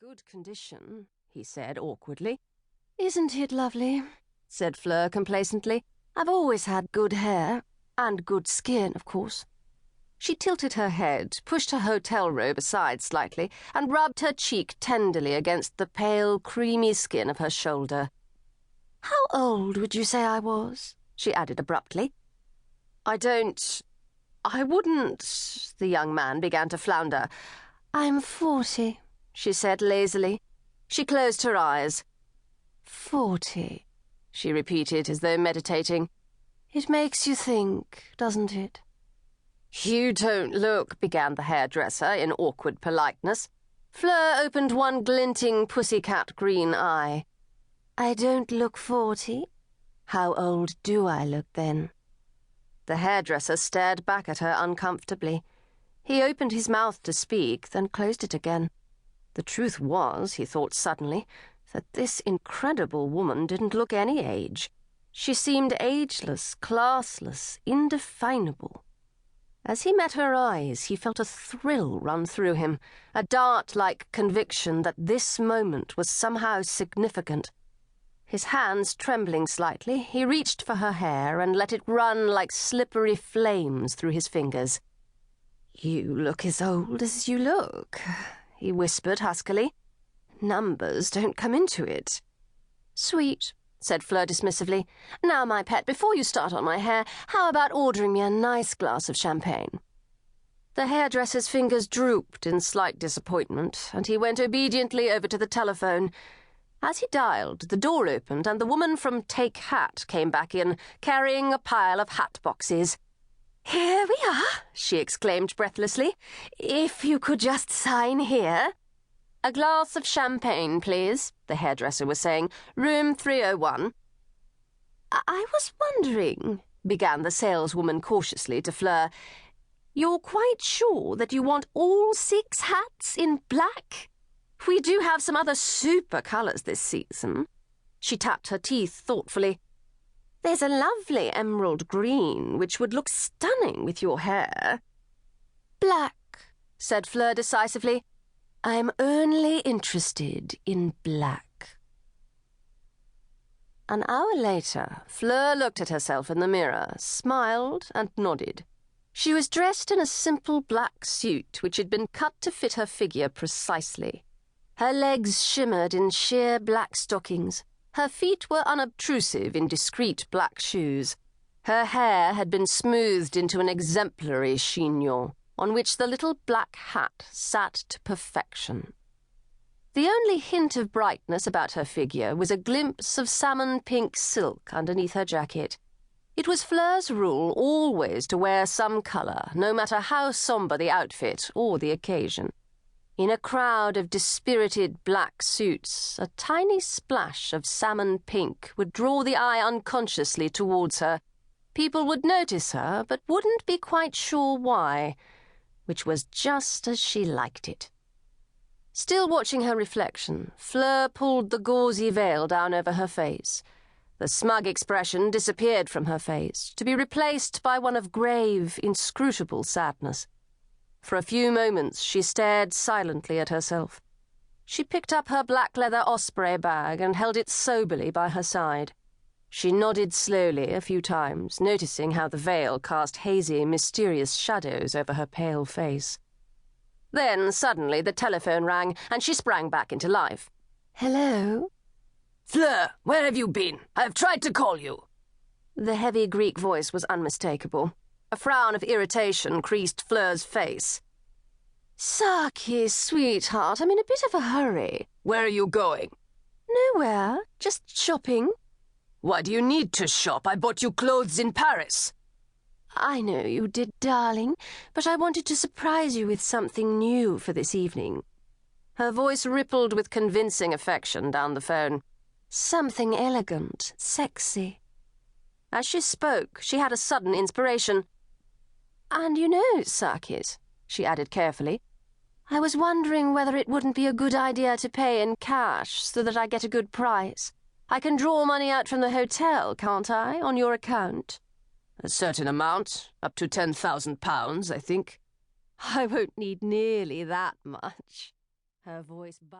good condition," he said awkwardly. "Isn't it lovely?" said Fleur complacently. "I've always had good hair, and good skin, of course." She tilted her head, pushed her hotel robe aside slightly, and rubbed her cheek tenderly against the pale, creamy skin of her shoulder. "How old would you say I was?" she added abruptly. I wouldn't," the young man began to flounder. "I'm 40, she said lazily. She closed her eyes. 40, she repeated as though meditating. "It makes you think, doesn't it?" "You don't look," began the hairdresser in awkward politeness. Fleur opened one glinting pussycat green eye. "I don't look 40? How old do I look then?" The hairdresser stared back at her uncomfortably. He opened his mouth to speak, then closed it again. The truth was, he thought suddenly, that this incredible woman didn't look any age. She seemed ageless, classless, indefinable. As he met her eyes, he felt a thrill run through him, a dart-like conviction that this moment was somehow significant. His hands trembling slightly, he reached for her hair and let it run like slippery flames through his fingers. "You look as old as you look," he whispered huskily. "Numbers don't come into it." "Sweet," said Fleur dismissively. "Now, my pet, before you start on my hair, how about ordering me a nice glass of champagne?" The hairdresser's fingers drooped in slight disappointment, and he went obediently over to the telephone. As he dialed, the door opened, and the woman from Take Hat came back in, carrying a pile of hat boxes. "Here we are," she exclaimed breathlessly. "If you could just sign here." "A glass of champagne, please," the hairdresser was saying. "Room 301. "I was wondering," began the saleswoman cautiously to Fleur, "you're quite sure that you want all 6 hats in black? We do have some other super colours this season." She tapped her teeth thoughtfully. "There's a lovely emerald green, which would look stunning with your hair." "Black," said Fleur decisively. "I'm only interested in black." An hour later, Fleur looked at herself in the mirror, smiled, and nodded. She was dressed in a simple black suit which had been cut to fit her figure precisely. Her legs shimmered in sheer black stockings. Her feet were unobtrusive in discreet black shoes. Her hair had been smoothed into an exemplary chignon, on which the little black hat sat to perfection. The only hint of brightness about her figure was a glimpse of salmon-pink silk underneath her jacket. It was Fleur's rule always to wear some colour, no matter how sombre the outfit or the occasion. In a crowd of dispirited black suits, a tiny splash of salmon pink would draw the eye unconsciously towards her. People would notice her, but wouldn't be quite sure why, which was just as she liked it. Still watching her reflection, Fleur pulled the gauzy veil down over her face. The smug expression disappeared from her face, to be replaced by one of grave, inscrutable sadness. For a few moments she stared silently at herself. She picked up her black leather osprey bag and held it soberly by her side. She nodded slowly a few times, noticing how the veil cast hazy, mysterious shadows over her pale face. Then, suddenly, the telephone rang, and she sprang back into life. "Hello?" "Fleur, where have you been? I have tried to call you." The heavy Greek voice was unmistakable. A frown of irritation creased Fleur's face. "Saki, sweetheart, I'm in a bit of a hurry." "Where are you going?" "Nowhere. Just shopping." "Why do you need to shop? I bought you clothes in Paris." "I know you did, darling, but I wanted to surprise you with something new for this evening." Her voice rippled with convincing affection down the phone. "Something elegant, sexy." As she spoke, she had a sudden inspiration. "And you know, Sakis," she added carefully, "I was wondering whether it wouldn't be a good idea to pay in cash so that I get a good price. I can draw money out from the hotel, can't I, on your account?" "A certain amount, up to £10,000, I think." "I won't need nearly that much." Her voice bubbled.